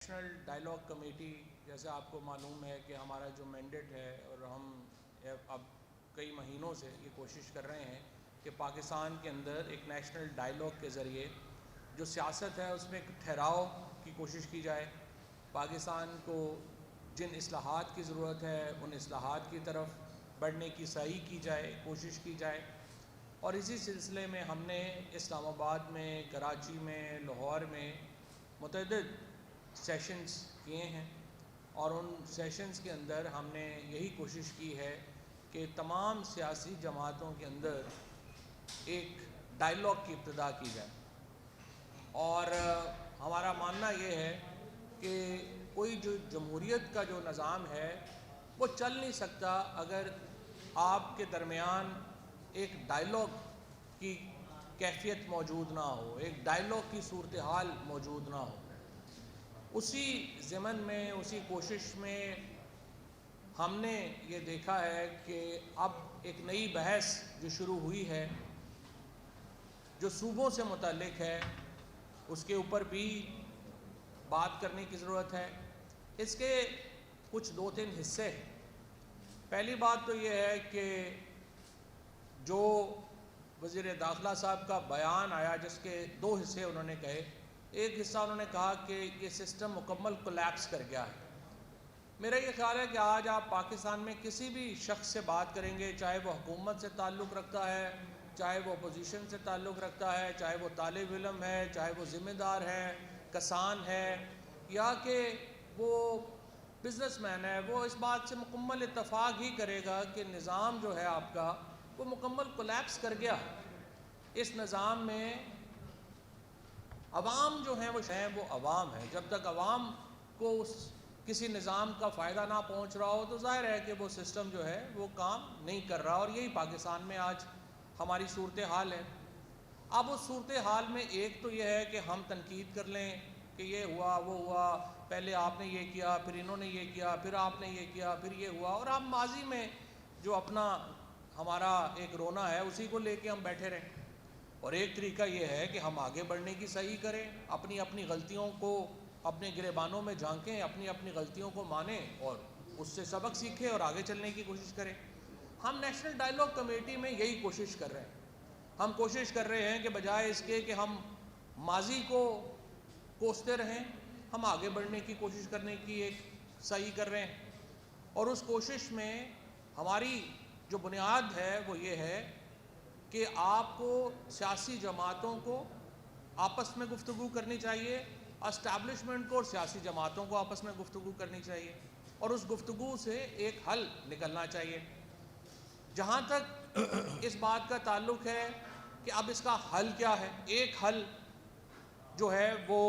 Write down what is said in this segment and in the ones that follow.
National dialogue committee, جیسے آپ کو معلوم ہے کہ ہمارا جو مینڈیٹ ہے، اور ہم اب کئی مہینوں سے یہ کوشش کر رہے ہیں کہ پاکستان کے اندر ایک نیشنل ڈائلاگ کے ذریعے جو سیاست ہے اس میں ایک ٹھہراؤ کی کوشش کی جائے، پاکستان کو جن اصلاحات کی ضرورت ہے ان اصلاحات کی طرف بڑھنے کی صحیح کی جائے، کوشش کی جائے۔ اور اسی سلسلے میں ہم نے اسلام آباد میں، کراچی میں، لاہور میں متعدد سیشنز کیے ہیں، اور ان سیشنز کے اندر ہم نے یہی کوشش کی ہے کہ تمام سیاسی جماعتوں کے اندر ایک ڈائلاگ کی ابتدا کی جائے۔ اور ہمارا ماننا یہ ہے کہ کوئی جو جمہوریت کا جو نظام ہے وہ چل نہیں سکتا اگر آپ کے درمیان ایک ڈائلاگ کی کیفیت موجود نہ ہو، ایک ڈائلاگ کی صورتحال موجود نہ ہو۔ اسی ضمن میں، اسی کوشش میں ہم نے یہ دیکھا ہے کہ اب ایک نئی بحث جو شروع ہوئی ہے، جو صوبوں سے متعلق ہے، اس کے اوپر بھی بات کرنے کی ضرورت ہے۔ اس کے کچھ دو تین حصے ہیں۔ پہلی بات تو یہ ہے کہ جو وزیر داخلہ صاحب کا بیان آیا، جس کے دو حصے انہوں نے کہے، ایک حصہ انہوں نے کہا کہ یہ سسٹم مکمل کولیپس کر گیا ہے۔ میرا یہ خیال ہے کہ آج آپ پاکستان میں کسی بھی شخص سے بات کریں گے، چاہے وہ حکومت سے تعلق رکھتا ہے، چاہے وہ اپوزیشن سے تعلق رکھتا ہے، چاہے وہ طالب علم ہے، چاہے وہ ذمہ دار ہے، کسان ہے، یا کہ وہ بزنس مین ہے، وہ اس بات سے مکمل اتفاق ہی کرے گا کہ نظام جو ہے آپ کا وہ مکمل کولیپس کر گیا۔ اس نظام میں عوام جو ہیں وہ عوام ہے۔ جب تک عوام کو کسی نظام کا فائدہ نہ پہنچ رہا ہو تو ظاہر ہے کہ وہ سسٹم جو ہے وہ کام نہیں کر رہا، اور یہی پاکستان میں آج ہماری صورتحال ہے۔ اب اس صورتحال میں ایک تو یہ ہے کہ ہم تنقید کر لیں کہ یہ ہوا، وہ ہوا، پہلے آپ نے یہ کیا، پھر انہوں نے یہ کیا، پھر آپ نے یہ کیا، پھر یہ ہوا، اور ہم ماضی میں جو اپنا ہمارا ایک رونا ہے اسی کو لے کے ہم بیٹھے رہیں۔ اور ایک طریقہ یہ ہے کہ ہم آگے بڑھنے کی صحیح کریں، اپنی غلطیوں کو اپنے گریبانوں میں جھانکیں، اپنی غلطیوں کو مانیں اور اس سے سبق سیکھیں اور آگے چلنے کی کوشش کریں۔ ہم نیشنل ڈائلاگ کمیٹی میں یہی کوشش کر رہے ہیں۔ ہم کوشش کر رہے ہیں کہ بجائے اس کے کہ ہم ماضی کو کوستے رہیں، ہم آگے بڑھنے کی کوشش کرنے کی ایک صحیح کر رہے ہیں۔ اور اس کوشش میں ہماری جو بنیاد ہے وہ یہ ہے کہ آپ کو سیاسی جماعتوں کو آپس میں گفتگو کرنی چاہیے، اسٹیبلشمنٹ کو اور سیاسی جماعتوں کو آپس میں گفتگو کرنی چاہیے، اور اس گفتگو سے ایک حل نکلنا چاہیے۔ جہاں تک اس بات کا تعلق ہے کہ اب اس کا حل کیا ہے، ایک حل جو ہے وہ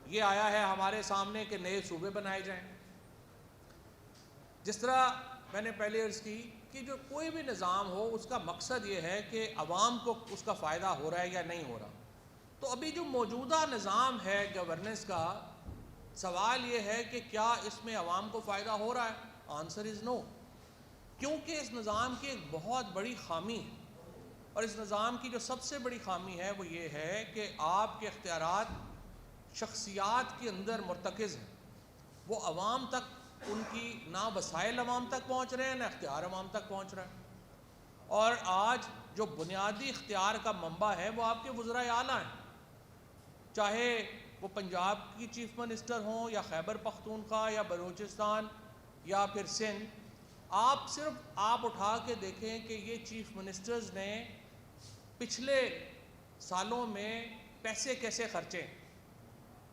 یہ آیا ہے ہمارے سامنے کہ نئے صوبے بنائے جائیں۔ جس طرح میں نے پہلے عرض کی کہ جو کوئی بھی نظام ہو اس کا مقصد یہ ہے کہ عوام کو اس کا فائدہ ہو رہا ہے یا نہیں ہو رہا۔ تو ابھی جو موجودہ نظام ہے گورننس کا، سوال یہ ہے کہ کیا اس میں عوام کو فائدہ ہو رہا ہے؟ آنسر از نو، کیونکہ اس نظام کی ایک بہت بڑی خامی ہے، اور اس نظام کی جو سب سے بڑی خامی ہے وہ یہ ہے کہ آپ کے اختیارات شخصیات کے اندر مرتکز ہیں۔ وہ عوام تک ان کی نہ وسائل عوام تک پہنچ رہے ہیں، نہ اختیار عوام تک پہنچ رہا ہے۔ اور آج جو بنیادی اختیار کا منبع ہے وہ آپ کے وزرائے اعلیٰ ہیں، چاہے وہ پنجاب کی چیف منسٹر ہوں، یا خیبر پختونخوا، یا بلوچستان، یا پھر سندھ۔ آپ اٹھا کے دیکھیں کہ یہ چیف منسٹرز نے پچھلے سالوں میں پیسے کیسے خرچے۔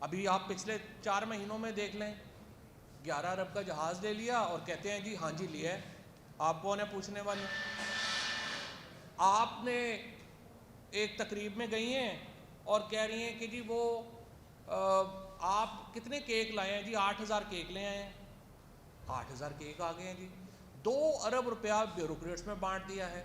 ابھی آپ پچھلے 4 مہینوں میں دیکھ لیں، 11 ارب کا جہاز لے لیا اور کہتے ہیں جی ہاں جی لیا ہے، آپ کون ہے پوچھنے والے۔ آپ نے ایک تقریب میں گئی ہیں اور کہہ رہی ہیں کہ جی وہ آپ کتنے کیک لائے ہیں؟ جی 8000 کیک لے آئے ہیں۔ 8000 کیک آ گئے ہیں جی، 2 ارب روپیہ بیوروکریٹس میں بانٹ دیا ہے۔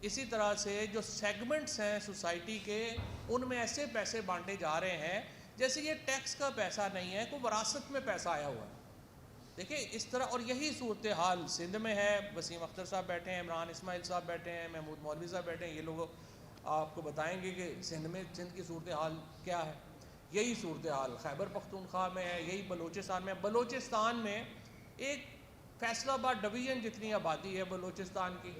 اسی طرح سے جو سیگمنٹس ہیں سوسائٹی کے، ان میں ایسے پیسے بانٹے جا رہے ہیں جیسے یہ ٹیکس کا پیسہ نہیں ہے، کوئی وراثت میں پیسہ آیا ہوا ہے۔ دیکھیں اس طرح، اور یہی صورتحال سندھ میں ہے۔ وسیم اختر صاحب بیٹھے ہیں، عمران اسماعیل صاحب بیٹھے ہیں، محمود مولوی صاحب بیٹھے ہیں، یہ لوگ آپ کو بتائیں گے کہ سندھ کی صورتحال کیا ہے۔ یہی صورتحال خیبر پختونخوا میں ہے، یہی بلوچستان میں. بلوچستان میں ایک فیصل آباد ڈویژن جتنی آبادی ہے بلوچستان کی،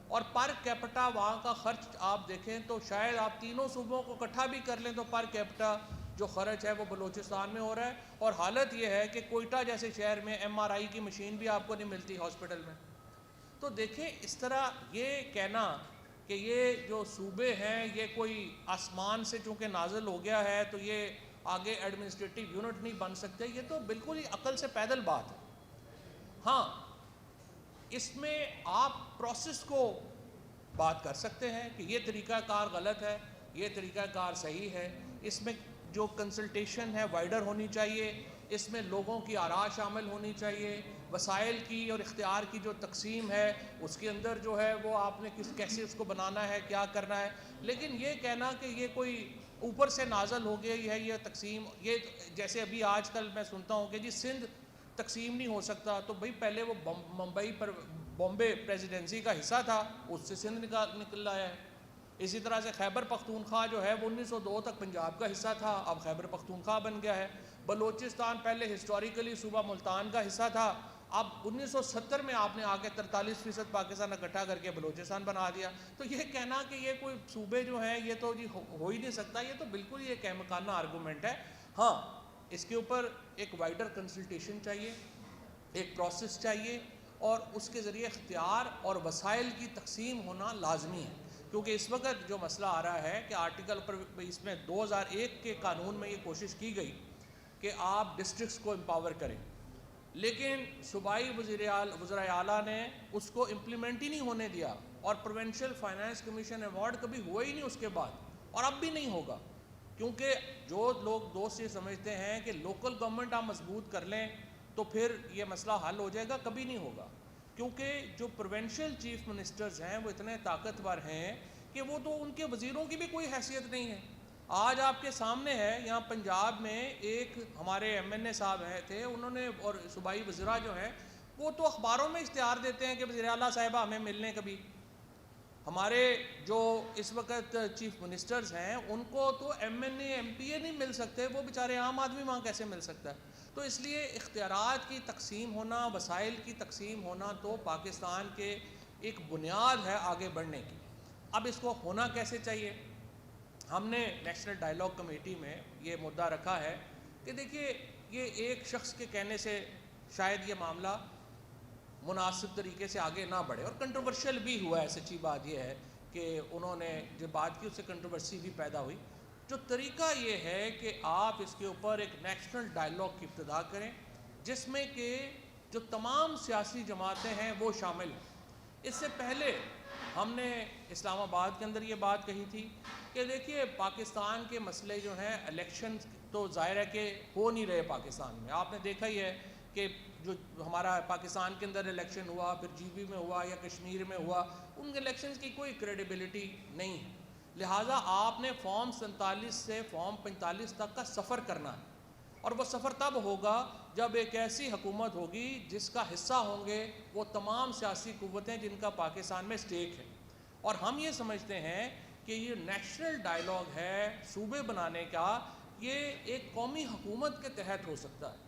اور پر کیپٹا وہاں کا خرچ آپ دیکھیں تو شاید آپ تینوں صوبوں کو اکٹھا بھی کر لیں تو پر کیپٹا جو خرچ ہے وہ بلوچستان میں ہو رہا ہے. اور حالت یہ ہے کہ کوئٹہ جیسے شہر میں MRI کی مشین بھی آپ کو نہیں ملتی ہاسپٹل میں. تو دیکھیں اس طرح یہ کہنا کہ یہ جو صوبے ہیں یہ کوئی آسمان سے چونکہ نازل ہو گیا ہے تو یہ آگے ایڈمنسٹریٹو یونٹ نہیں بن سکتے، یہ تو بالکل ہی عقل سے پیدل بات ہے. ہاں اس میں آپ پروسیس کو بات کر سکتے ہیں کہ یہ طریقہ کار غلط ہے، یہ طریقہ کار صحیح ہے. اس میں جو کنسلٹیشن ہے وائڈر ہونی چاہیے، اس میں لوگوں کی آراء شامل ہونی چاہیے، وسائل کی اور اختیار کی جو تقسیم ہے اس کے اندر جو ہے وہ آپ نے کیسے اس کو بنانا ہے، کیا کرنا ہے. لیکن یہ کہنا کہ یہ کوئی اوپر سے نازل ہو گئی ہے یہ تقسیم، یہ جیسے ابھی آج کل میں سنتا ہوں کہ جی سندھ تقسیم نہیں ہو سکتا، تو بھئی پہلے وہ ممبئی پر بامبے پریزیڈنسی کا حصہ تھا، اس سے سندھ نکل آیا ہے. اسی طرح سے خیبر پختونخوا جو ہے وہ 1902 تک پنجاب کا حصہ تھا، اب خیبر پختونخوا بن گیا ہے. بلوچستان پہلے ہسٹوریکلی صوبہ ملتان کا حصہ تھا، اب 1970 میں آپ نے آ کے 43% پاکستان اکٹھا کر کے بلوچستان بنا دیا. تو یہ کہنا کہ یہ کوئی صوبے جو ہیں یہ تو جی ہو ہی نہیں سکتا، یہ تو بالکل ہی ایک احمقانہ آرگومنٹ ہے. ہاں اس کے اوپر ایک وائڈر کنسلٹیشن چاہیے، ایک پروسیس چاہیے، اور اس کے ذریعے اختیار اور وسائل کی تقسیم ہونا لازمی ہے. کیونکہ اس وقت جو مسئلہ آ رہا ہے کہ آرٹیکل پر اس میں 2001 کے قانون میں یہ کوشش کی گئی کہ آپ ڈسٹرکٹس کو امپاور کریں، لیکن صوبائی وزرائے اعلیٰ نے اس کو امپلیمنٹ ہی نہیں ہونے دیا، اور پروونشل فائنانس کمیشن ایوارڈ کبھی ہوا ہی نہیں اس کے بعد، اور اب بھی نہیں ہوگا. کیونکہ جو لوگ دوست یہ سمجھتے ہیں کہ لوکل گورنمنٹ آپ مضبوط کر لیں تو پھر یہ مسئلہ حل ہو جائے گا، کبھی نہیں ہوگا. کیونکہ جو پروونشل چیف منسٹرز ہیں وہ اتنے طاقتور ہیں کہ وہ تو ان کے وزیروں کی بھی کوئی حیثیت نہیں ہے. آج آپ کے سامنے ہے یہاں پنجاب میں ایک ہمارے MNA صاحب تھے، انہوں نے، اور صوبائی وزراء جو ہیں وہ تو اخباروں میں اشتہار دیتے ہیں کہ وزیر اعلیٰ صاحبہ ہمیں ملنے کبھی. ہمارے جو اس وقت چیف منسٹرز ہیں ان کو تو MNA MPA نہیں مل سکتے، وہ بیچارے عام آدمی وہاں کیسے مل سکتا ہے. تو اس لیے اختیارات کی تقسیم ہونا، وسائل کی تقسیم ہونا تو پاکستان کے ایک بنیاد ہے آگے بڑھنے کی. اب اس کو ہونا کیسے چاہیے؟ ہم نے نیشنل ڈائیلاگ کمیٹی میں یہ مدعا رکھا ہے کہ دیکھیے یہ ایک شخص کے کہنے سے شاید یہ معاملہ مناسب طریقے سے آگے نہ بڑھے، اور کنٹروورشل بھی ہوا ہے. سچی بات یہ ہے کہ انہوں نے جو بات کی اس سے کنٹروورسی بھی پیدا ہوئی. جو طریقہ یہ ہے کہ آپ اس کے اوپر ایک نیشنل ڈائیلاگ کی ابتدا کریں جس میں کہ جو تمام سیاسی جماعتیں ہیں وہ شامل ہیں. اس سے پہلے ہم نے اسلام آباد کے اندر یہ بات کہی تھی کہ دیکھیے پاکستان کے مسئلے جو ہیں الیکشن تو ظاہر ہے کہ ہو نہیں رہے پاکستان میں. آپ نے دیکھا ہی ہے کہ جو ہمارا پاکستان کے اندر الیکشن ہوا، پھر GB میں ہوا یا کشمیر میں ہوا، ان الیکشنز کی کوئی کریڈیبلٹی نہیں ہے. لہٰذا آپ نے فارم 47 سے فارم 45 تک کا سفر کرنا ہے، اور وہ سفر تب ہوگا جب ایک ایسی حکومت ہوگی جس کا حصہ ہوں گے وہ تمام سیاسی قوتیں جن کا پاکستان میں اسٹیک ہے. اور ہم یہ سمجھتے ہیں کہ یہ نیشنل ڈائیلاگ ہے صوبے بنانے کا، یہ ایک قومی حکومت کے تحت ہو سکتا ہے.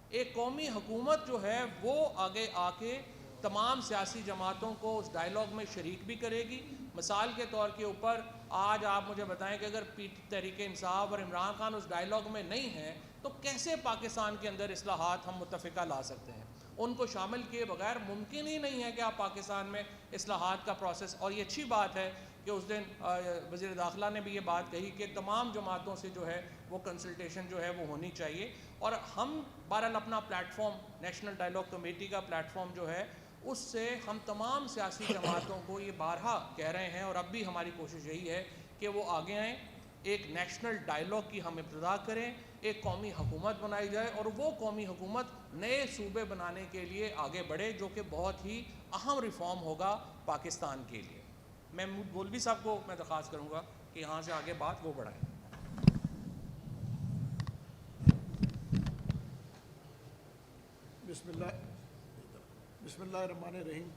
ایک قومی حکومت جو ہے وہ آگے آ کے تمام سیاسی جماعتوں کو اس ڈائیلاگ میں شریک بھی کرے گی. مثال کے طور کے اوپر آج آپ مجھے بتائیں کہ اگر تحریک انصاف اور عمران خان اس ڈائیلاگ میں نہیں ہیں تو کیسے پاکستان کے اندر اصلاحات ہم متفقہ لا سکتے ہیں؟ ان کو شامل کیے بغیر ممکن ہی نہیں ہے کہ آپ پاکستان میں اصلاحات کا پروسیس. اور یہ اچھی بات ہے کہ اس دن وزیر داخلہ نے بھی یہ بات کہی کہ تمام جماعتوں سے جو ہے وہ کنسلٹیشن جو ہے وہ ہونی چاہیے. اور ہم بہرحال اپنا plate form national dialogue committee کا پلیٹ فارم جو ہے اس سے ہم تمام سیاسی جماعتوں کو یہ بارہا کہہ رہے ہیں، اور اب بھی ہماری کوشش یہی ہے کہ وہ آگے آئیں، ایک نیشنل ڈائیلاگ کی ہم ابتدا کریں، ایک قومی حکومت بنائی جائے، اور وہ قومی حکومت نئے صوبے بنانے کے لیے آگے بڑھے جو کہ بہت ہی اہم ریفارم ہوگا پاکستان کے لیے. میں مولوی صاحب کو میں درخواست کروں گا کہ یہاں سے آگے بات وہ بڑھائیں. بسم اللہ الرحمن الرحیم.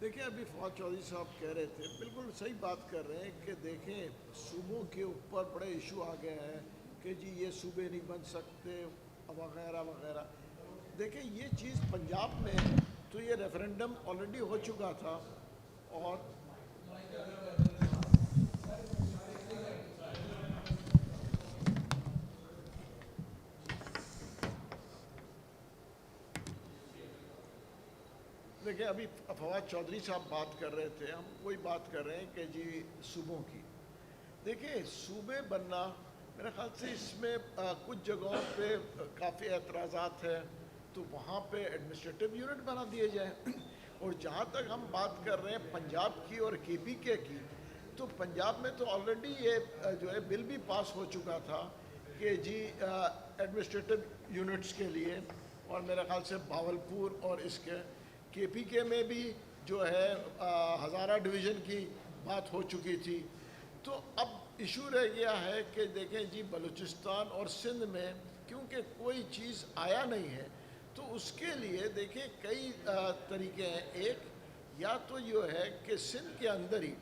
دیکھیں ابھی فواد چودھری صاحب کہہ رہے تھے، بالکل صحیح بات کر رہے ہیں کہ دیکھیں صوبوں کے اوپر بڑے ایشو آ گئے ہیں کہ جی یہ صوبے نہیں بن سکتے وغیرہ وغیرہ. دیکھیں یہ چیز پنجاب میں تو یہ ریفرنڈم آلریڈی ہو چکا تھا اور دیکھیں ابھی فواد چودھری صاحب بات کر رہے تھے, ہم وہی بات کر رہے ہیں کہ جی صوبوں کی. دیکھیں صوبے بننا میرے خیال سے اس میں کچھ جگہوں پہ کافی اعتراضات ہیں, تو وہاں پہ ایڈمنسٹریٹو یونٹ بنا دیے جائیں. اور جہاں تک ہم بات کر رہے ہیں پنجاب کی اور کے پی کے کی, تو پنجاب میں تو آلریڈی یہ جو ہے بل بھی پاس ہو چکا تھا کہ جی ایڈمنسٹریٹو یونٹس کے لیے, اور میرے خیال سے بھاولپور اور اس کے پی کے میں بھی جو ہے ہزارہ ڈویژن کی بات ہو چکی تھی. تو اب ایشو رہ گیا ہے کہ دیکھیں جی بلوچستان اور سندھ میں کیونکہ کوئی چیز آیا نہیں ہے, تو اس کے لیے دیکھیں کئی طریقے ہیں. ایک یا تو یہ ہے کہ سندھ کے اندر ہی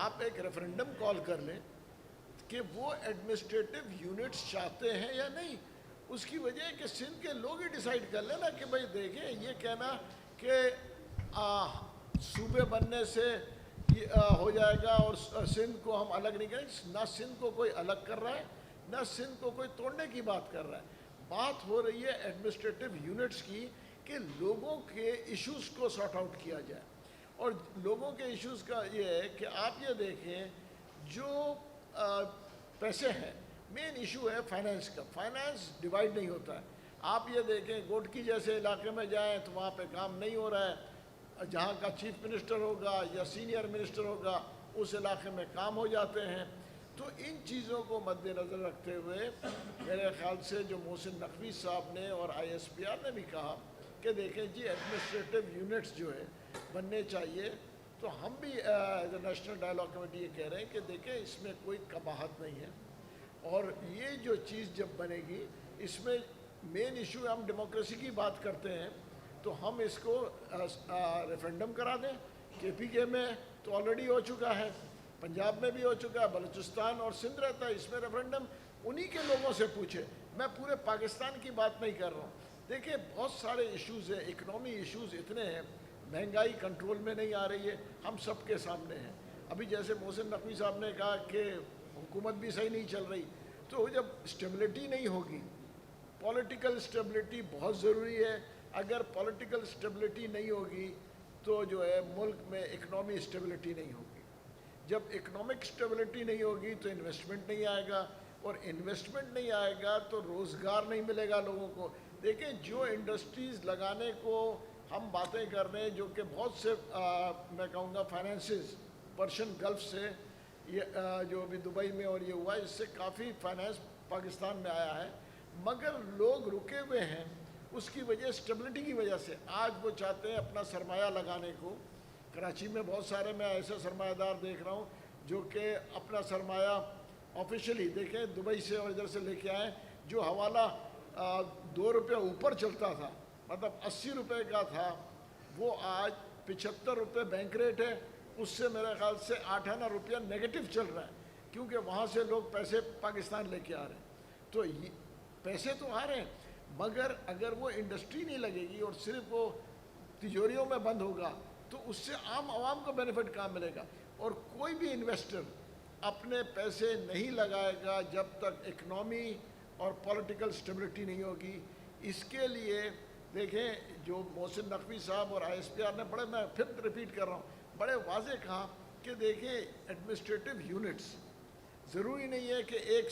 آپ ایک ریفرنڈم کال کر لیں کہ وہ ایڈمنسٹریٹو یونٹس چاہتے ہیں یا نہیں. اس کی وجہ ہے کہ سندھ کے لوگ ہی ڈیسائیڈ کر لیں نا کہ بھائی دیکھیں یہ کہنا کہ صوبے بننے سے ہو جائے گا اور سندھ کو ہم الگ نہیں کریں. نہ سندھ کو کوئی الگ کر رہا ہے, نہ سندھ کو کوئی توڑنے کی بات کر رہا ہے. بات ہو رہی ہے ایڈمنسٹریٹو یونٹس کی کہ لوگوں کے ایشوز کو سارٹ آؤٹ کیا جائے. اور لوگوں کے ایشوز کا یہ ہے کہ آپ یہ دیکھیں جو پیسے ہیں, مین ایشو ہے فائنانس کا. فائنانس ڈیوائیڈ نہیں ہوتا ہے. آپ یہ دیکھیں گوٹکی جیسے علاقے میں جائیں تو وہاں پہ کام نہیں ہو رہا ہے. جہاں کا چیف منسٹر ہوگا یا سینئر منسٹر ہوگا اس علاقے میں کام ہو جاتے ہیں. تو ان چیزوں کو مد نظر رکھتے ہوئے میرے خیال سے جو محسن نقوی صاحب نے اور آئی ایس پی آر نے بھی کہا کہ دیکھیں جی ایڈمنسٹریٹو یونٹس جو ہے بننے چاہیے. تو ہم بھی as a national dialogue committee یہ کہہ رہے ہیں کہ دیکھیں اس میں کوئی قباحت نہیں ہے, اور یہ جو چیز جب بنے گی اس میں مین ایشو ہم ڈیموکریسی کی بات کرتے ہیں, تو ہم اس کو ریفرنڈم کرا دیں. کے پی کے میں تو آلریڈی ہو چکا ہے, پنجاب میں بھی ہو چکا ہے, بلوچستان اور سندھ رہتا ہے, اس میں ریفرنڈم انہی کے لوگوں سے پوچھے. میں پورے پاکستان کی بات نہیں کر رہا ہوں. دیکھیں بہت سارے ایشوز ہیں, اکنامی ایشوز اتنے ہیں, مہنگائی کنٹرول میں نہیں آ رہی ہے, ہم سب کے سامنے ہیں. ابھی جیسے محسن نقوی صاحب نے کہا کہ حکومت بھی صحیح نہیں چل رہی, تو جب اسٹیبلٹی نہیں ہوگی, پولیٹیکل اسٹیبلٹی بہت ضروری ہے. اگر پولیٹیکل اسٹیبلٹی نہیں ہوگی تو جو ہے ملک میں اکنامی اسٹیبلٹی نہیں ہوگی. جب اکنامک اسٹیبلٹی نہیں ہوگی تو انویسٹمنٹ نہیں آئے گا, اور انویسٹمنٹ نہیں آئے گا تو روزگار نہیں ملے گا لوگوں کو. دیکھیں جو انڈسٹریز لگانے کو ہم باتیں کر رہے ہیں, جو کہ بہت سے میں کہوں گا فائنینسز پرشین گلف سے یہ جو ابھی دبئی میں اور یہ ہوا, اس سے کافی فائنینس پاکستان میں آیا ہے, مگر لوگ رکے ہوئے ہیں. اس کی وجہ اسٹیبلٹی کی وجہ سے. آج وہ چاہتے ہیں اپنا سرمایہ لگانے کو. کراچی میں بہت سارے میں ایسے سرمایہ دار دیکھ رہا ہوں جو کہ اپنا سرمایہ آفیشلی دیکھیں دبئی سے اور ادھر سے لے کے آئیں, جو حوالہ 2 روپے اوپر چلتا تھا, مطلب 80 روپے کا تھا, وہ آج 75 روپے بینک ریٹ ہے. اس سے میرے خیال سے 8 روپیہ نیگیٹو چل رہا ہے, کیونکہ وہاں سے لوگ پیسے پاکستان لے کے آ رہے ہیں. تو پیسے تو آ رہے ہیں, مگر اگر وہ انڈسٹری نہیں لگے گی اور صرف وہ تجوریوں میں بند ہوگا تو اس سے عام عوام کو بینیفٹ کہاں ملے گا. اور کوئی بھی انویسٹر اپنے پیسے نہیں لگائے گا جب تک اکنامی اور پولیٹیکل اسٹیبلٹی نہیں ہوگی. اس کے لیے دیکھیں جو محسن نقوی صاحب اور آئی ایس پی آر نے بڑے, میں پھر ریپیٹ کر رہا ہوں, بڑے واضح کہا کہ دیکھیں ایڈمنسٹریٹو یونٹس ضروری نہیں ہے کہ ایک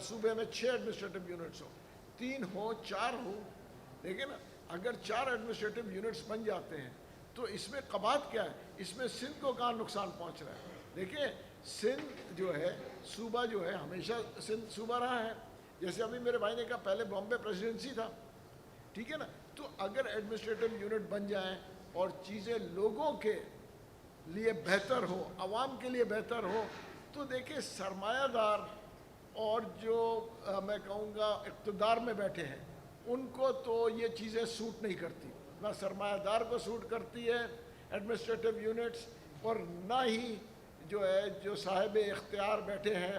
صوبے میں 6 ایڈمنسٹریٹو یونٹس ہوں, 3 ہوں, 4 ہوں. دیکھیں نا, اگر 4 ایڈمنسٹریٹو یونٹس بن جاتے ہیں تو اس میں قباحت کیا ہے, اس میں سندھ کو کہاں نقصان پہنچ رہا ہے. دیکھیں سندھ جو ہے صوبہ جو ہے ہمیشہ سندھ صوبہ رہا ہے. جیسے ابھی میرے بھائی نے کہا پہلے بامبے پریزیڈنسی تھا, ٹھیک ہے نا. تو اگر ایڈمنسٹریٹو یونٹ بن جائیں اور چیزیں لوگوں کے لیے بہتر ہو, عوام کے لیے بہتر ہو, تو دیکھیں سرمایہ دار اور جو میں کہوں گا اقتدار میں بیٹھے ہیں ان کو تو یہ چیزیں سوٹ نہیں کرتی. نہ سرمایہ دار کو سوٹ کرتی ہے ایڈمنسٹریٹو یونٹس, اور نہ ہی جو ہے جو صاحب اختیار بیٹھے ہیں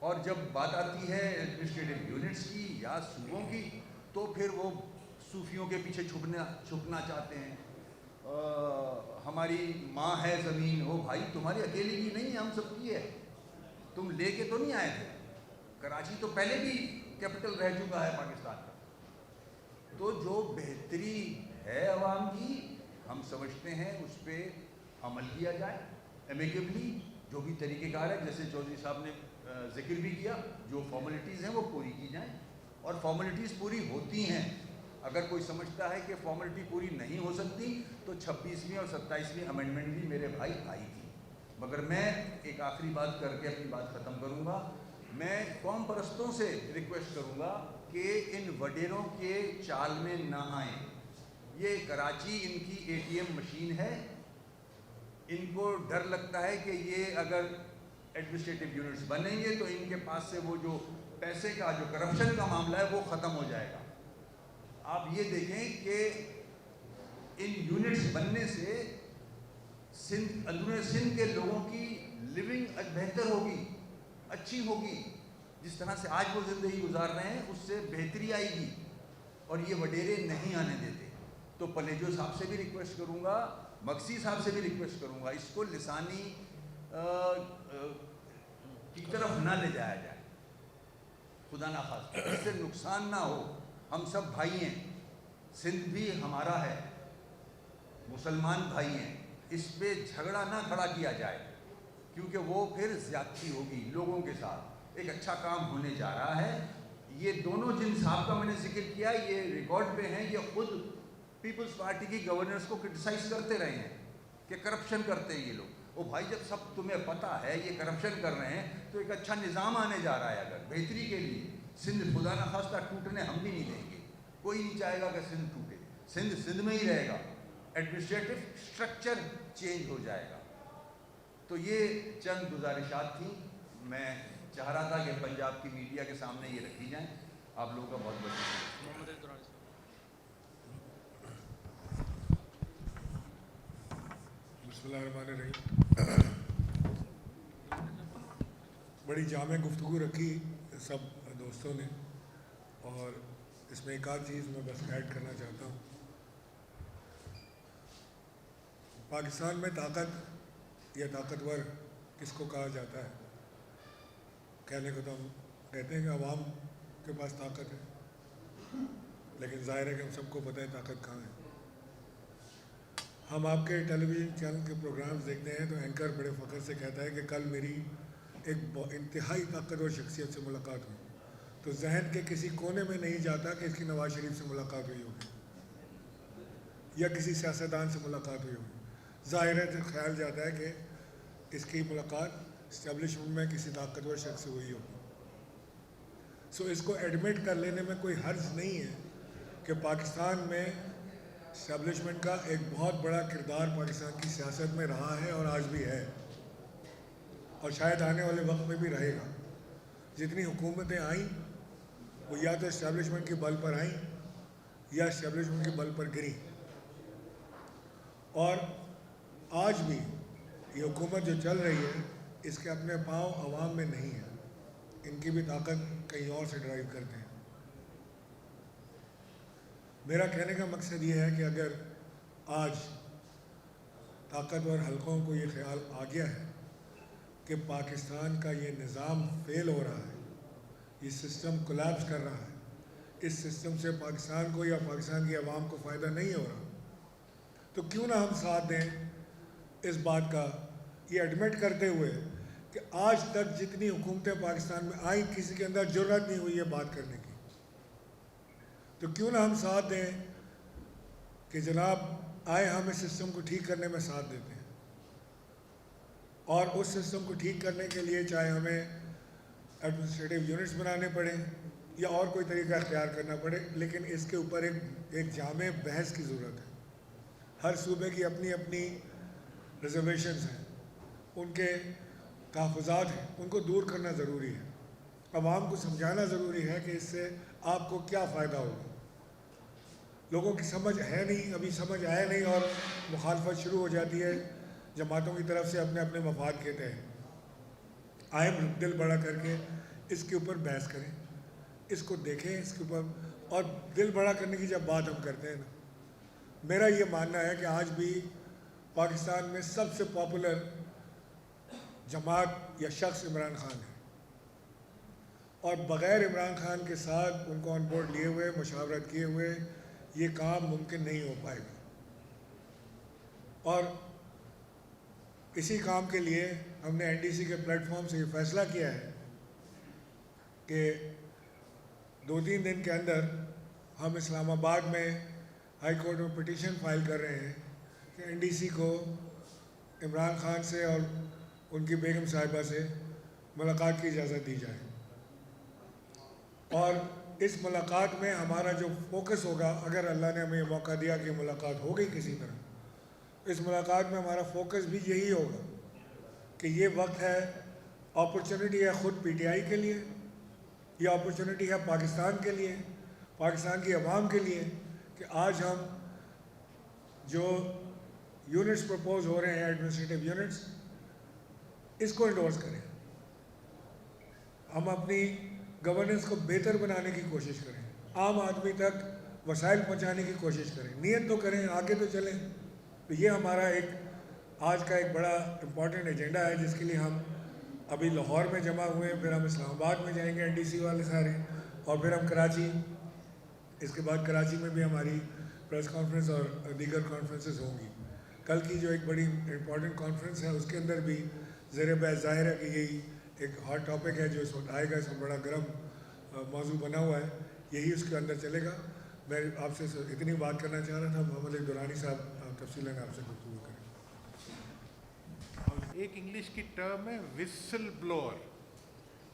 اور جب بات آتی ہے ایڈمنسٹریٹو یونٹس کی یا صوبوں کی تو پھر وہ صوفیوں کے پیچھے چھپنا چاہتے ہیں. ہماری ماں ہے زمین. ہو بھائی تمہاری اکیلے کی نہیں ہے, ہم سب کی ہے. تم لے کے تو نہیں آئے تھے. کراچی تو پہلے بھی کیپٹل رہ چکا ہے پاکستان کا. تو جو بہتری ہے عوام کی ہم سمجھتے ہیں اس پہ عمل کیا جائے امیکیبلی. جو بھی طریقہ کار ہے جیسے چودھری صاحب نے ذکر بھی کیا, جو فارمیلٹیز ہیں وہ پوری کی جائیں, اور فارمیلٹیز پوری ہوتی ہیں. اگر کوئی سمجھتا ہے کہ فارمیلٹی پوری نہیں ہو سکتی تو 26ویں اور 27ویں امینڈمنٹ بھی میرے بھائی آئی تھی. مگر میں ایک آخری بات کر کے اپنی بات ختم کروں گا. میں قوم پرستوں سے ریکویسٹ کروں گا کہ ان وڈیروں کے چال میں نہ آئیں. یہ کراچی ان کی ATM مشین ہے. ان کو ڈر لگتا ہے کہ یہ اگر ایڈمنسٹریٹو یونٹس بنیں گے تو ان کے پاس سے وہ جو پیسے کا جو کرپشن کا معاملہ ہے وہ ختم ہو جائے گا. آپ یہ دیکھیں کہ ان یونٹس بننے سے اندرون سندھ کے لوگوں کی لیونگ بہتر ہوگی, اچھی ہوگی. جس طرح سے آج وہ زندگی گزار رہے ہیں اس سے بہتری آئے گی, اور یہ وڈیرے نہیں آنے دیتے. تو پلیجو صاحب سے بھی ریکویسٹ کروں گا, مکسی صاحب سے بھی ریکویسٹ کروں گا, اس کو لسانی کی طرف نہ لے جایا جائے. خدا نخواستہ اس سے نقصان نہ ہو. ہم سب بھائی ہیں, سندھ بھی ہمارا ہے, مسلمان بھائی ہیں. اس پہ جھگڑا نہ کھڑا کیا جائے کیونکہ وہ پھر زیادتی ہوگی لوگوں کے ساتھ. ایک اچھا کام ہونے جا رہا ہے. یہ دونوں جن صاحب کا میں نے ذکر کیا یہ ریکارڈ پہ ہیں, یہ خود پیپلز پارٹی کی گورننس کو کرٹیسائز کرتے رہے ہیں کہ کرپشن کرتے ہیں یہ لوگ. وہ بھائی جب سب تمہیں پتہ ہے یہ کرپشن کر رہے ہیں تو ایک اچھا نظام آنے جا رہا ہے اگر بہتری کے لیے. سندھ خدا نخواستہ ٹوٹنے ہم بھی نہیں دیں گے. کوئی نہیں چاہے گا کہ سندھ ٹوٹے. سندھ میں ہی رہے گا. ایڈمنسٹریٹو اسٹرکچر چینج ہو جائے گا. تو یہ چند گزارشات تھیں. میں چاہ رہا تھا کہ پنجاب کی میڈیا کے سامنے یہ رکھی جائیں. آپ لوگوں کا بہت بہت شکریہ. بسم اللہ الرحمن الرحیم. بڑی جامع گفتگو رکھی سب دوستوں نے, اور اس میں ایک آدھ چیز میں بس ایڈ کرنا چاہتا ہوں. پاکستان میں طاقت یا طاقتور کس کو کہا جاتا ہے؟ کہنے کو تو ہم کہتے ہیں کہ عوام کے پاس طاقت ہے, لیکن ظاہر ہے کہ ہم سب کو پتہ ہے طاقت کہاں ہے. ہم آپ کے ٹیلی ویژن چینل کے پروگرامز دیکھتے ہیں تو اینکر بڑے فخر سے کہتا ہے کہ کل میری ایک انتہائی طاقتور شخصیت سے ملاقات ہوئی, تو ذہن کے کسی کونے میں نہیں جاتا کہ اس کی نواز شریف سے ملاقات ہوئی ہوگی یا کسی سیاستدان سے ملاقات ہوئی ہوگی. ظاہر ہے تو خیال جاتا ہے کہ اس کی ملاقات اسٹیبلشمنٹ میں کسی طاقتور شخص سے ہوئی ہوگی. سو اس کو ایڈمٹ کر لینے میں کوئی حرج نہیں ہے کہ پاکستان میں اسٹیبلشمنٹ کا ایک بہت بڑا کردار پاکستان کی سیاست میں رہا ہے اور آج بھی ہے, اور شاید آنے والے وقت میں بھی رہے گا. جتنی حکومتیں آئیں وہ یا تو اسٹیبلشمنٹ کے بل پر آئیں یا اسٹیبلشمنٹ کے بل پر گریں, اور آج بھی یہ حکومت جو چل رہی ہے اس کے اپنے پاؤں عوام میں نہیں ہیں. ان کی بھی طاقت کہیں اور سے ڈرائیو کرتے ہیں. میرا کہنے کا مقصد یہ ہے کہ اگر آج طاقتور حلقوں کو یہ خیال آ گیا ہے کہ پاکستان کا یہ نظام فیل ہو رہا ہے, یہ سسٹم کولیپس کر رہا ہے, اس سسٹم سے پاکستان کو یا پاکستان کی عوام کو فائدہ نہیں ہو رہا, تو کیوں نہ ہم ساتھ دیں اس بات کا, یہ ایڈمٹ کرتے ہوئے کہ آج تک جتنی حکومتیں پاکستان میں آئیں کسی کے اندر جرأت نہیں ہوئی ہے بات کرنے کی. تو کیوں نہ ہم ساتھ دیں کہ جناب آئے ہم اس سسٹم کو ٹھیک کرنے میں ساتھ دیتے ہیں, اور اس سسٹم کو ٹھیک کرنے کے لیے چاہے ہمیں ایڈمنسٹریٹو یونٹس بنانے پڑیں یا اور کوئی طریقہ اختیار کرنا پڑے, لیکن اس کے اوپر ایک جامع بحث کی ضرورت ہے. ہر صوبے کی اپنی اپنی ریزرویشنز ہیں, ان کے تحفظات ہیں, ان کو دور کرنا ضروری ہے. عوام کو سمجھانا ضروری ہے کہ اس سے آپ کو کیا فائدہ ہوگا. لوگوں کی سمجھ ہے نہیں, ابھی سمجھ آیا نہیں, اور مخالفت شروع ہو جاتی ہے جماعتوں کی طرف سے اپنے اپنے مفاد کے تحت. آئے دل بڑا کر کے اس کے اوپر بحث کریں, اس کو دیکھیں, اس کے اوپر. اور دل بڑا کرنے کی جب بات ہم کرتے ہیں نا, میرا یہ ماننا ہے کہ آج بھی پاکستان میں سب سے پاپولر جماعت یا شخص عمران خان ہے, اور بغیر عمران خان کے ساتھ ان کو آن بورڈ لیے ہوئے, مشاورت کیے ہوئے, یہ کام ممکن نہیں ہو پائے گا. اور اسی کام کے لیے ہم نے NDC کے پلیٹ فارم سے یہ فیصلہ کیا ہے کہ 2-3 دن کے اندر ہم اسلام آباد میں ہائی کورٹ میں پٹیشن فائل کر رہے ہیں کہ NDC کو عمران خان سے اور ان کی بیگم صاحبہ سے ملاقات کی اجازت دی جائے. اور اس ملاقات میں ہمارا جو فوکس ہوگا, اگر اللہ نے ہمیں یہ موقع دیا کہ ملاقات ہو گئی کسی طرح, اس ملاقات میں ہمارا فوکس بھی یہی ہوگا کہ یہ وقت ہے, اپرچونٹی ہے خود PTI کے لیے, یہ اپرچونٹی ہے پاکستان کے لیے, پاکستان کی عوام کے لیے, کہ آج ہم جو یونٹس پرپوز ہو رہے ہیں, ایڈمنسٹریٹو یونٹس, اس کو انڈورس کریں. ہم اپنی گورننس کو بہتر بنانے کی کوشش کریں, عام آدمی تک وسائل پہنچانے کی کوشش کریں. نیت تو کریں, آگے تو چلیں. تو یہ ہمارا آج کا ایک بڑا امپورٹنٹ ایجنڈا ہے, جس کے لیے ہم ابھی لاہور میں جمع ہوئے ہیں, پھر ہم اسلام آباد میں جائیں گے NDC والے سارے, اور پھر ہم کراچی, اس کے بعد کراچی میں بھی ہماری پریس کانفرنس اور دیگر کانفرنسز ہوں گی. کل کی جو ایک بڑی امپورٹنٹ کانفرنس ہے, اس کے اندر بھی زیر بحث ظاہر ہے کہ یہی ایک ہاٹ ٹاپک ہے جو اس وقت آئے گا, اس میں بڑا گرم موضوع بنا ہوا ہے, یہی اس کے اندر چلے گا. میں آپ سے اتنی بات کرنا چاہ رہا تھا. محمد علی درانی صاحب تفصیلاً آپ سے گفتگو کریں. ایک انگلش کی ٹرم ہے وسل بلوور,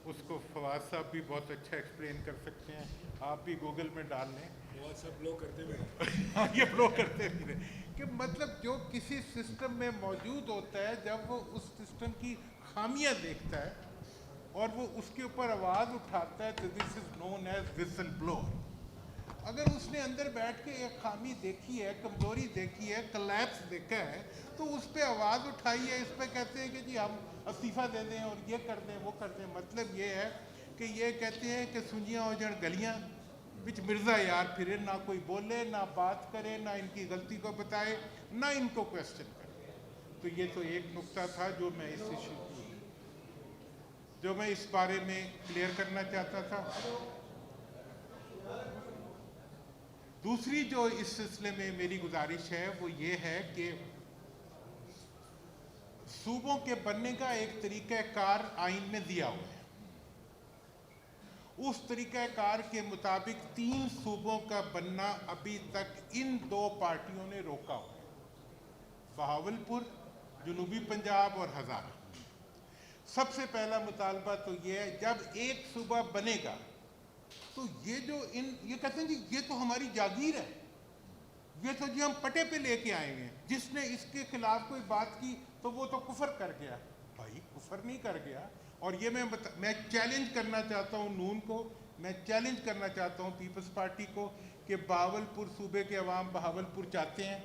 اس کو فواد صاحب بھی بہت اچھا ایکسپلین کر سکتے ہیں, آپ بھی گوگل میں ڈال لیں. بہت سب لوگ کرتے ہوئے ہاں, یہ بلو کرتے بھی رہے کہ مطلب جو کسی سسٹم میں موجود ہوتا ہے, جب وہ اس سسٹم کی خامیاں دیکھتا ہے اور وہ اس کے اوپر آواز اٹھاتا ہے, تو دس از نون ایز وسل بلوور. اگر اس نے اندر بیٹھ کے ایک خامی دیکھی ہے, کمزوری دیکھی ہے, کلیپس دیکھا ہے, تو اس پہ آواز اٹھائی ہے, اس پہ کہتے ہیں کہ جی ہم استعفیٰ دے دیں اور یہ کر دیں وہ کر دیں. مطلب یہ ہے کہ یہ کہتے ہیں کہ سنجیاں ہو جان گلیاں بچ مرزا یار پھرے, نہ کوئی بولے, نہ بات کرے, نہ ان کی غلطی کو بتائے, نہ ان کو کویسچن کرے. تو یہ تو ایک نقطہ تھا جو میں اس بارے میں کلیئر کرنا چاہتا تھا. دوسری جو اس سلسلے میں میری گزارش ہے وہ یہ ہے کہ صوبوں کے بننے کا ایک طریقہ کار آئین میں دیا ہوا ہے. اس طریقہ کار کے مطابق 3 صوبوں کا بننا ابھی تک ان 2 پارٹیوں نے روکا ہوا ہے, بہاولپور, جنوبی پنجاب اور ہزارہ. سب سے پہلا مطالبہ تو یہ ہے, جب ایک صوبہ بنے گا تو یہ کہتے ہیں جی یہ تو ہماری جاگیر ہے, یہ تو جی ہم پٹے پہ لے کے آئے ہیں, جس نے اس کے خلاف کوئی بات کی تو وہ تو کفر کر گیا. بھائی کفر نہیں کر گیا. اور یہ میں چیلنج کرنا چاہتا ہوں نون کو, میں چیلنج کرنا چاہتا ہوں پیپلز پارٹی کو کہ بہاولپور صوبے کے عوام بہاولپور چاہتے ہیں.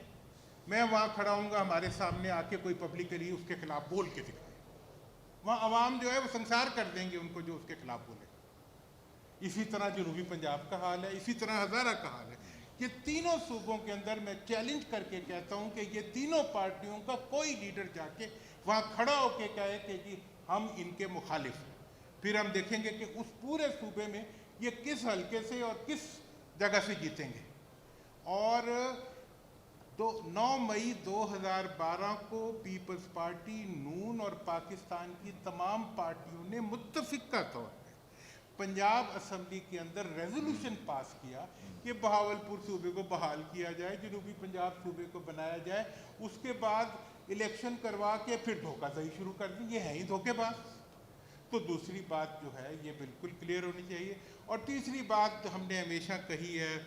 میں وہاں کھڑا ہوں گا, ہمارے سامنے آ کے کوئی پبلکلی اس کے خلاف بول کے دکھائے, وہاں عوام جو ہے وہ سنسار کر دیں گے ان کو جو اس کے خلاف بولے. اسی طرح جنوبی پنجاب کا حال ہے, اسی طرح ہزارہ کا حال ہے. یہ تینوں صوبوں کے اندر میں چیلنج کر کے کہتا ہوں کہ یہ تینوں پارٹیوں کا کوئی لیڈر جا کے وہاں کھڑا ہو کے کہے کہ جی ہم ان کے مخالف ہیں. پھر ہم دیکھیں گے کہ اس پورے صوبے میں یہ کس حلقے سے اور کس جگہ سے جیتیں گے. اور 9 مئی 2012 کو پیپلز پارٹی, نون اور پاکستان کی تمام پارٹیوں نے متفقہ طور پہ پنجاب اسمبلی کے اندر ریزولوشن پاس کیا کہ بہاولپور صوبے کو بحال کیا جائے, جنوبی پنجاب صوبے کو بنایا جائے. اس کے بعد الیکشن کروا کے پھر دھوکہ دہی شروع کر دی. یہ ہے ہی دھوکے باز. تو دوسری بات جو ہے یہ بالکل کلیئر ہونی چاہیے. اور تیسری بات ہم نے ہمیشہ کہی ہے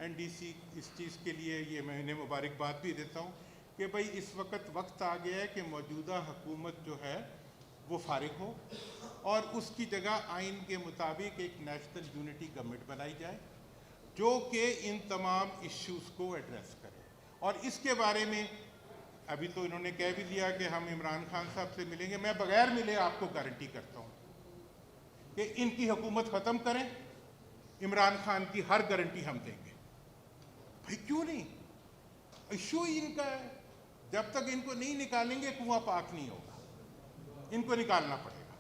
NDC اس چیز کے لیے, یہ میں انہیں مبارکباد بھی دیتا ہوں کہ بھئی اس وقت آ گیا ہے کہ موجودہ حکومت جو ہے وہ فارغ ہو اور اس کی جگہ آئین کے مطابق ایک نیشنل یونٹی گورنمنٹ بنائی جائے جو کہ ان تمام ایشوز کو ایڈریس کرے. اور اس کے بارے میں ابھی تو انہوں نے کہہ بھی دیا کہ ہم عمران خان صاحب سے ملیں گے. میں بغیر ملے آپ کو گارنٹی کرتا ہوں کہ ان کی حکومت ختم کریں, عمران خان کی ہر گارنٹی ہم دیں گے. بھائی کیوں نہیں؟ ایشو ہی ان کا ہے. جب تک ان کو نہیں نکالیں گے کنواں پاک نہیں ہوگا. ان کو نکالنا پڑے گا,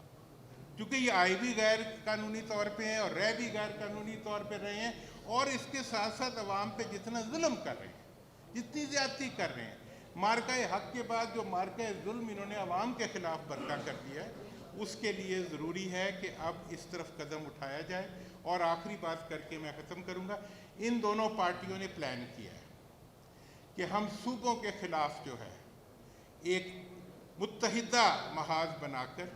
کیونکہ یہ آئے بھی غیر قانونی طور پہ ہیں اور رہ بھی غیر قانونی طور پہ رہے ہیں, اور اس کے ساتھ ساتھ عوام پہ جتنا ظلم کر رہے ہیں, جتنی زیادتی کر رہے ہیں. مارکہ حق کے بعد جو مارکہ ظلم انہوں نے عوام کے خلاف برپا کر دیا ہے, اس کے لیے ضروری ہے کہ اب اس طرف قدم اٹھایا جائے. اور آخری بات کر کے میں ختم کروں گا, ان دونوں پارٹیوں نے پلان کیا ہے کہ ہم صوبوں کے خلاف جو ہے ایک متحدہ محاذ بنا کر,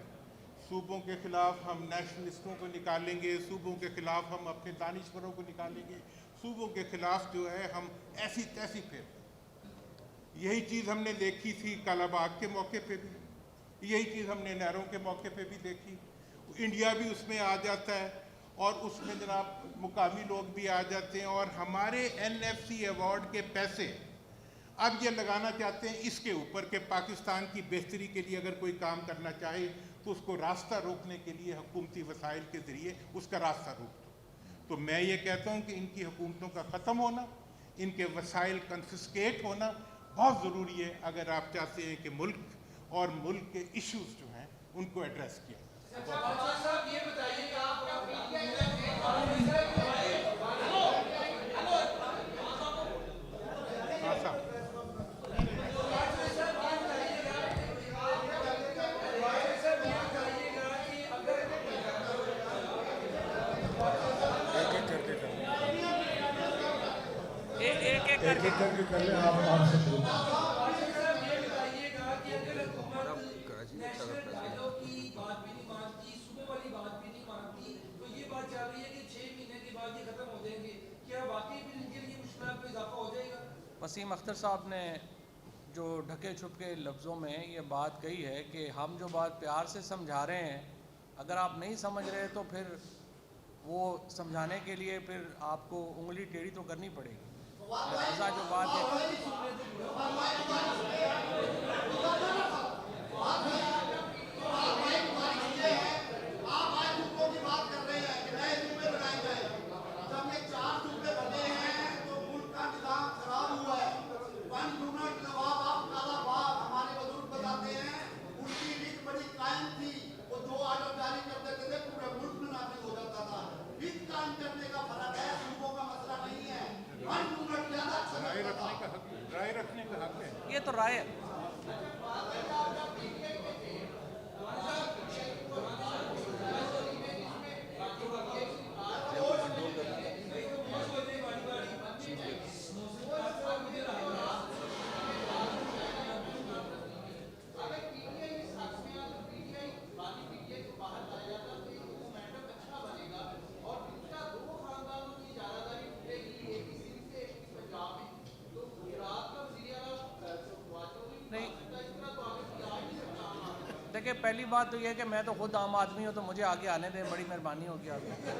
صوبوں کے خلاف ہم نیشنلسٹوں کو نکالیں گے, صوبوں کے خلاف ہم اپنے دانشوروں کو نکالیں گے, صوبوں کے خلاف جو ہے ہم ایسی تیسی پھر. یہی چیز ہم نے دیکھی تھی کالا باغ کے موقع پہ بھی, یہی چیز ہم نے نہروں کے موقع پہ بھی دیکھی. انڈیا بھی اس میں آ جاتا ہے, اور اس میں جناب مقامی لوگ بھی آ جاتے ہیں, اور ہمارے NFC ایوارڈ کے پیسے اب یہ لگانا چاہتے ہیں اس کے اوپر کہ پاکستان کی بہتری کے لیے اگر کوئی کام کرنا چاہے تو اس کو راستہ روکنے کے لیے حکومتی وسائل کے ذریعے اس کا راستہ روک دو. تو میں یہ کہتا ہوں کہ ان کی حکومتوں کا ختم ہونا, ان کے وسائل کنفسکیٹ ہونا بہت ضروری ہے اگر آپ چاہتے ہیں کہ ملک اور ملک کے ایشوز جو ہیں ان کو ایڈریس کیا جائے. وسیم اختر صاحب نے جو ڈھکے چھپکے لفظوں میں یہ بات کہی ہے کہ ہم جو بات پیار سے سمجھا رہے ہیں, اگر آپ نہیں سمجھ رہے تو پھر وہ سمجھانے کے لیے پھر آپ کو انگلی ٹیڑھی تو کرنی پڑے گی. لہٰذا جو بات رائے رکھنے کا حق ہے, یہ تو رائے دیکھیں. پہلی بات تو یہ ہے کہ میں تو خود عام آدمی ہوں, تو مجھے آگے آنے دیں, بڑی مہربانی ہوگی آپ کی.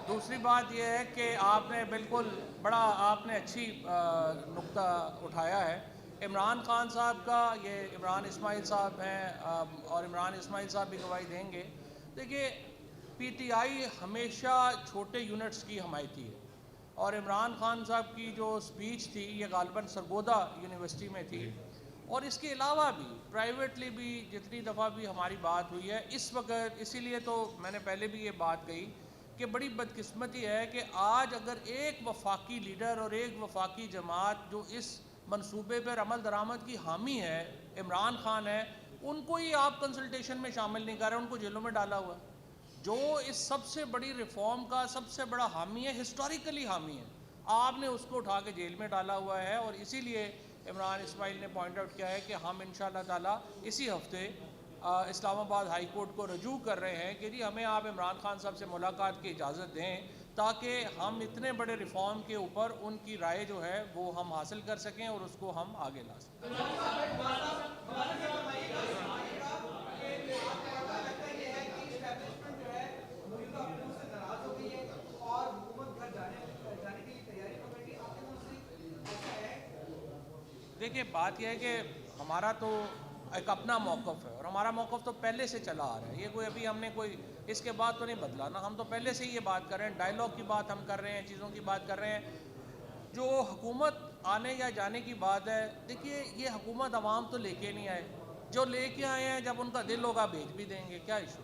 دوسری بات یہ ہے کہ آپ نے بالکل آپ نے اچھی نقطہ اٹھایا ہے. عمران خان صاحب کا, یہ عمران اسماعیل صاحب ہیں اور عمران اسماعیل صاحب بھی گواہی دیں گے. دیکھیے PTI ہمیشہ چھوٹے یونٹس کی حمایتی ہے, اور عمران خان صاحب کی جو سپیچ تھی یہ غالباً سرگودا یونیورسٹی میں تھی, اور اس کے علاوہ بھی پرائیویٹلی بھی جتنی دفعہ بھی ہماری بات ہوئی ہے اس وقت. اسی لیے تو میں نے پہلے بھی یہ بات کہی کہ بڑی بدقسمتی ہے کہ آج اگر ایک وفاقی لیڈر اور ایک وفاقی جماعت جو اس منصوبے پر عمل درآمد کی حامی ہے, عمران خان ہے, ان کو ہی آپ کنسلٹیشن میں شامل نہیں کر رہے, ان کو جیلوں میں ڈالا ہوا. جو اس سب سے بڑی ریفارم کا سب سے بڑا حامی ہے, ہسٹوریکلی حامی ہے, آپ نے اس کو اٹھا کے جیل میں ڈالا ہوا ہے. اور اسی لیے عمران اسماعیل نے پوائنٹ آؤٹ کیا ہے کہ ہم انشاءاللہ تعالی اسی ہفتے اسلام آباد ہائی کورٹ کو رجوع کر رہے ہیں کہ جی ہمیں آپ عمران خان صاحب سے ملاقات کی اجازت دیں, تاکہ ہم اتنے بڑے ریفارم کے اوپر ان کی رائے جو ہے وہ ہم حاصل کر سکیں اور اس کو ہم آگے لا سکیں. دیکھیے بات یہ ہے کہ ہمارا تو ایک اپنا موقف ہے، اور ہمارا موقف تو پہلے سے چلا آ رہا ہے، یہ کوئی ابھی ہم نے کوئی اس کے بعد تو نہیں بدلا نا، ہم تو پہلے سے ہی یہ بات کر رہے ہیں، ڈائیلاگ کی بات ہم کر رہے ہیں، چیزوں کی بات کر رہے ہیں۔ جو حکومت آنے یا جانے کی بات ہے، دیکھیے یہ حکومت عوام تو لے کے نہیں آئے، جو لے کے آئے ہیں جب ان کا دل ہوگا بھیج بھی دیں گے، کیا ایشو؟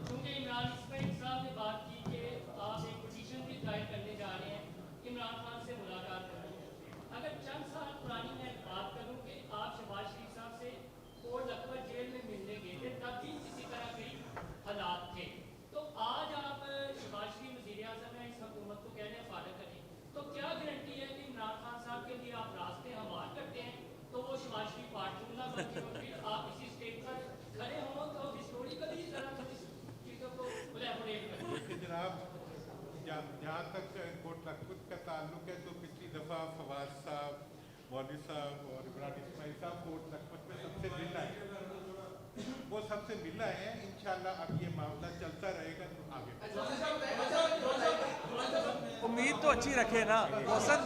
کیونکہ عمران اسماعیل صاحب نے بات کی کہ آپ ایک پٹیشن بھی دائر کرنے جا رہے ہیں عمران خان سے ملاقات کرنے کی۔ اگر چند سال پرانی میں بات کروں کہ آپ شہباز شریف صاحب سے کوٹ لکھپت جیل میں ملنے گئے تھے، تب بھی اسی طرح کے حالات تھے، تو آج آپ شہباز شریف وزیر اعظم ہیں، اس حکومت کو کہہ رہے ہیں فارغ کریں، تو کیا گارنٹی ہے کہ عمران خان صاحب کے لیے آپ راستے ہموار کرتے ہیں تو وہ شہباز شریف پارٹ نہ بن کے اور پھر آپ اسی اسٹیج پر کھڑے ہوں تو ہسٹوریکلی ذرا چیزوں کو کولیبوریٹ کریں؟ دیکھیں جناب، جہاں تک کوٹ لکھپت کا تعلق ہے تو پچھلی دفعہ فواز صاحب، مولوی صاحب اور عمران اسماعیل صاحب کوٹ لکھپت میں سب سے مل آئے ہیں، وہ سب سے مل آئے ہیں، انشاءاللہ اب یہ معاملہ چلتا رہے گا تو آگے امید تو اچھی رکھے نا محسن۔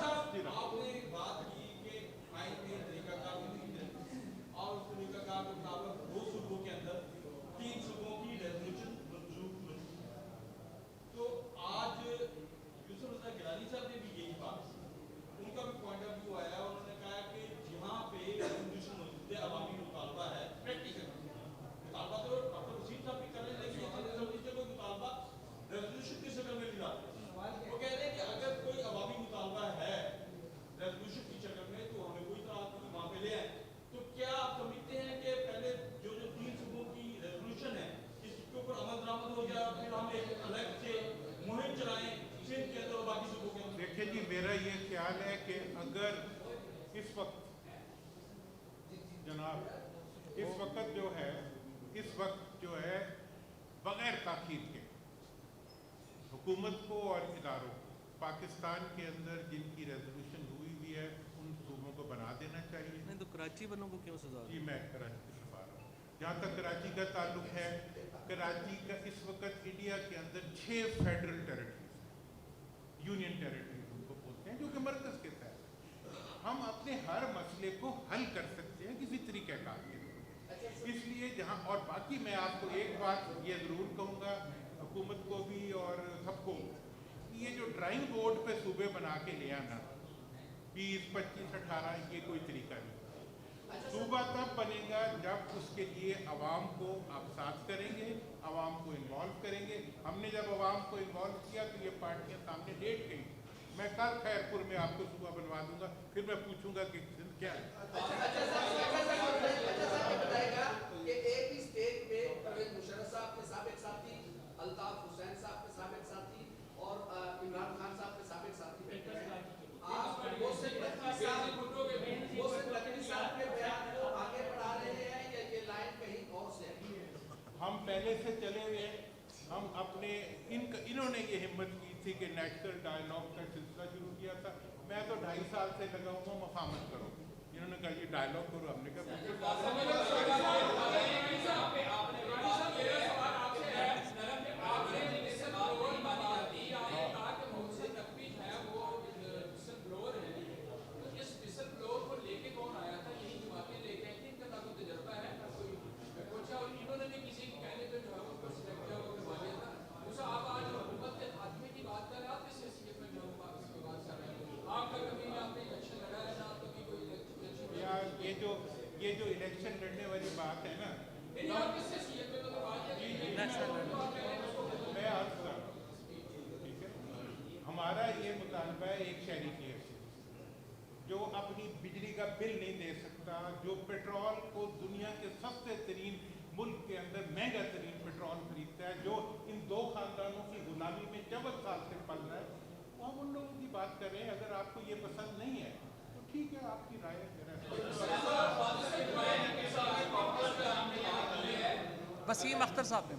دیکھیں جی، میرا یہ خیال ہے کہ اگر اس وقت جناب اس وقت جو ہے بغیر تاخیر کے حکومت کو اور اداروں کو پاکستان کے اندر جن کی ریزولوشن ہوئی ہوئی ہے ان صوبوں کو بنا دینا چاہیے۔ نہیں تو کراچی والوں کو کیوں سزا؟ جی میں کراچی کی سفارت ہوں۔ جہاں تک کراچی کا تعلق ہے، کراچی کا اس وقت انڈیا کے اندر 6 فیڈرل ٹیریٹریز، یونین ٹیریٹریز ان کو بولتے ہیں، جو کہ مرکز کے تحت ہم اپنے ہر مسئلے کو حل کر سکتے ہیں کسی طریقہ کار کے ذریعے۔ اس لیے جہاں، اور باقی میں آپ کو ایک بات یہ ضرور کہوں گا حکومت کو بھی اور سب کو، یہ جو ڈرائنگ بورڈ پہ صوبے بنا کے لے آنا 20، 25، 18 یہ کوئی طریقہ نہیں۔ صوبہ تب بنے گا جب اس کے لیے عوام کو آپ ساتھ کریں گے، عوام کو انوالو کریں گے۔ ہم نے جب عوام کو انوالو کیا تو یہ پارٹیاں سامنے ڈیٹ گئی، میں کل خیرپور میں آپ کو صوبہ بنوا دوں گا، پھر میں پوچھوں گا کہ کیا ہے۔ کہ ایک ہی اسٹیج پہ پرویز مشرف صاحب کے سابق ساتھی، الطاف حسین صاحب کے سابق ساتھی اور عمران خان صاحب کے سابق ساتھی، آپ محسن نقوی صاحب کے بیان کو آگے بڑھا رہے ہیں یا یہ لائن کہیں اور سے ہے؟ ہم پہلے سے چلے ہوئے ہیں، ہم اپنے انہوں نے یہ ہمت کی تھی کہ نیشنل ڈائیلاگ کا سلسلہ شروع کیا تھا، میں تو 2.5 سال سے لگا ہوں مفاہمت کرو، انہوں نے کہا یہ ڈائیلاگ کرو، ہم نے کہا یہ جو الیکشن لڑنے والی بات ہے نا، میں عرض کر رہا ہوں، ٹھیک ہے، ہمارا یہ مطالبہ ہے ایک شہری کی حیثیت، جو اپنی بجلی کا بل نہیں دے سکتا، جو پیٹرول کو دنیا کے سستے ترین ملک کے اندر مہنگا ترین پیٹرول خریدتا ہے، جو ان 2 خاندانوں کی غلامی میں 54 سال سے پل رہا ہے، وہ ہم ان لوگوں کی بات کر رہے ہیں۔ اگر آپ کو یہ پسند نہیں ہے تو ٹھیک ہے، آپ کی رائے ہے۔ وسیم اختر صاحب نے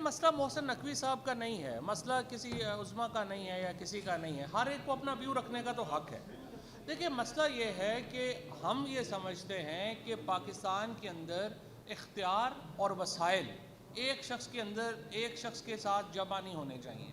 مسئلہ محسن نقوی صاحب کا نہیں ہے, مسئلہ کسی عظما کا نہیں ہے یا کسی کا نہیں ہے, ہر ایک کو اپنا ویو رکھنے کا تو حق ہے. دیکھیں مسئلہ یہ ہے کہ ہم یہ سمجھتے ہیں کہ پاکستان کے اندر اختیار اور وسائل ایک شخص کے اندر ایک شخص کے ساتھ جمع نہیں ہونے چاہیے,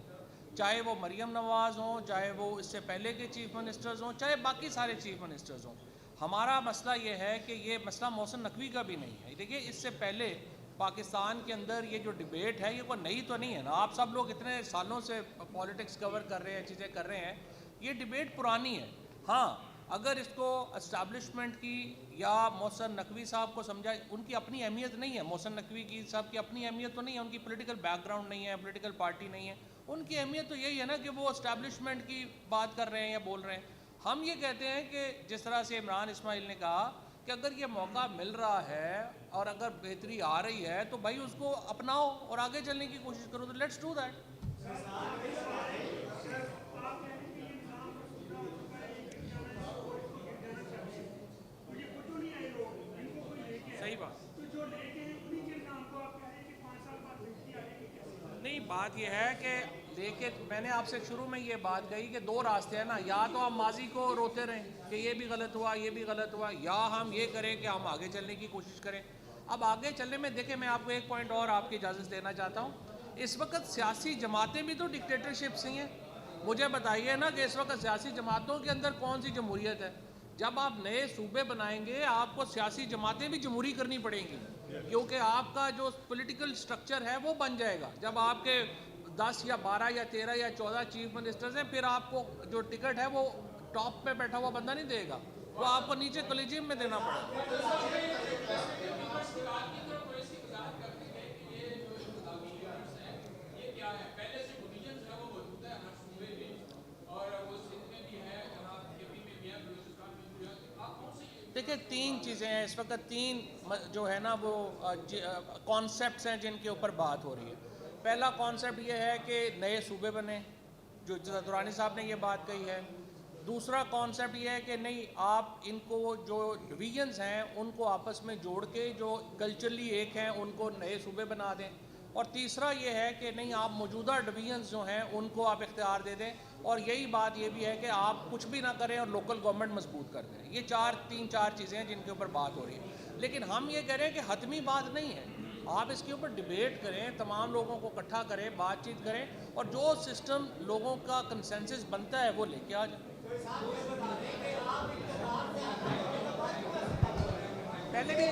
چاہے وہ مریم نواز ہوں, چاہے وہ اس سے پہلے کے چیف منسٹرز ہوں, چاہے باقی سارے چیف منسٹرز ہوں. ہمارا مسئلہ یہ ہے کہ یہ مسئلہ محسن نقوی کا بھی نہیں ہے. دیکھیے اس سے پہلے پاکستان کے اندر یہ جو ڈیبیٹ ہے یہ کوئی نئی تو نہیں ہے نا, آپ سب لوگ اتنے سالوں سے پولیٹکس کور کر رہے ہیں, چیزیں کر رہے ہیں, یہ ڈیبیٹ پرانی ہے. ہاں اگر اس کو اسٹیبلشمنٹ کی یا محسن نقوی صاحب کو سمجھا, ان کی اپنی اہمیت نہیں ہے, محسن نقوی کی صاحب کی اپنی اہمیت تو نہیں ہے, ان کی پولیٹیکل بیک گراؤنڈ نہیں ہے, پولیٹیکل پارٹی نہیں ہے, ان کی اہمیت تو یہی ہے نا کہ وہ اسٹیبلشمنٹ کی بات کر رہے ہیں یا بول رہے ہیں. ہم یہ کہتے ہیں کہ جس طرح سے عمران اسماعیل نے کہا کہ اگر یہ موقع مل رہا ہے اور اگر بہتری آ رہی ہے تو بھائی اس کو اپناؤ اور آگے چلنے کی کوشش کرو, تو لیٹس ڈو دیٹ. صحیح بات نہیں, بات یہ ہے کہ لیکن میں نے آپ سے شروع میں یہ بات کہی کہ دو راستے ہیں نا, یا تو ہم ماضی کو روتے رہیں کہ یہ بھی غلط ہوا یہ بھی غلط ہوا, یا ہم یہ کریں کہ ہم آگے چلنے کی کوشش کریں. اب آگے چلنے میں دیکھیں میں آپ کو ایک پوائنٹ اور آپ کی اجازت دینا چاہتا ہوں. اس وقت سیاسی جماعتیں بھی تو ڈکٹیٹرشپس ہی ہیں. مجھے بتائیے نا کہ اس وقت سیاسی جماعتوں کے اندر کون سی جمہوریت ہے؟ جب آپ نئے صوبے بنائیں گے آپ کو سیاسی جماعتیں بھی جمہوری کرنی پڑیں گی, کیونکہ آپ کا جو پولیٹیکل سٹرکچر ہے وہ بن جائے گا. جب آپ کے 10 یا 12 یا 13 یا 14 چیف منسٹرز ہیں, پھر آپ کو جو ٹکٹ ہے وہ ٹاپ پہ بیٹھا ہوا بندہ نہیں دے گا, وہ آپ کو نیچے کلیجیم میں دینا پڑے گا. دیکھیں تین چیزیں ہیں اس وقت, تین جو ہے نا وہ کانسیپٹس ہیں جن کے اوپر بات ہو رہی ہے. پہلا کانسیپٹ یہ ہے کہ نئے صوبے بنے, جو درانی صاحب نے یہ بات کہی ہے. دوسرا کانسیپٹ یہ ہے کہ نہیں, آپ ان کو جو ڈویژنز ہیں ان کو آپس میں جوڑ کے جو کلچرلی ایک ہیں ان کو نئے صوبے بنا دیں. اور تیسرا یہ ہے کہ نہیں, آپ موجودہ ڈویژنز جو ہیں ان کو آپ اختیار دے دیں, اور یہی بات یہ بھی ہے کہ آپ کچھ بھی نہ کریں اور لوکل گورنمنٹ مضبوط کر دیں. یہ تین چار چیزیں ہیں جن کے اوپر بات ہو رہی ہے. لیکن ہم یہ کہہ رہے ہیں کہ حتمی بات نہیں ہے, آپ اس کے اوپر ڈیبیٹ کریں, تمام لوگوں کو اکٹھا کریں, بات چیت کریں, اور جو سسٹم لوگوں کا کنسنسس بنتا ہے وہ لے کے آ جائیں. پہلے بھی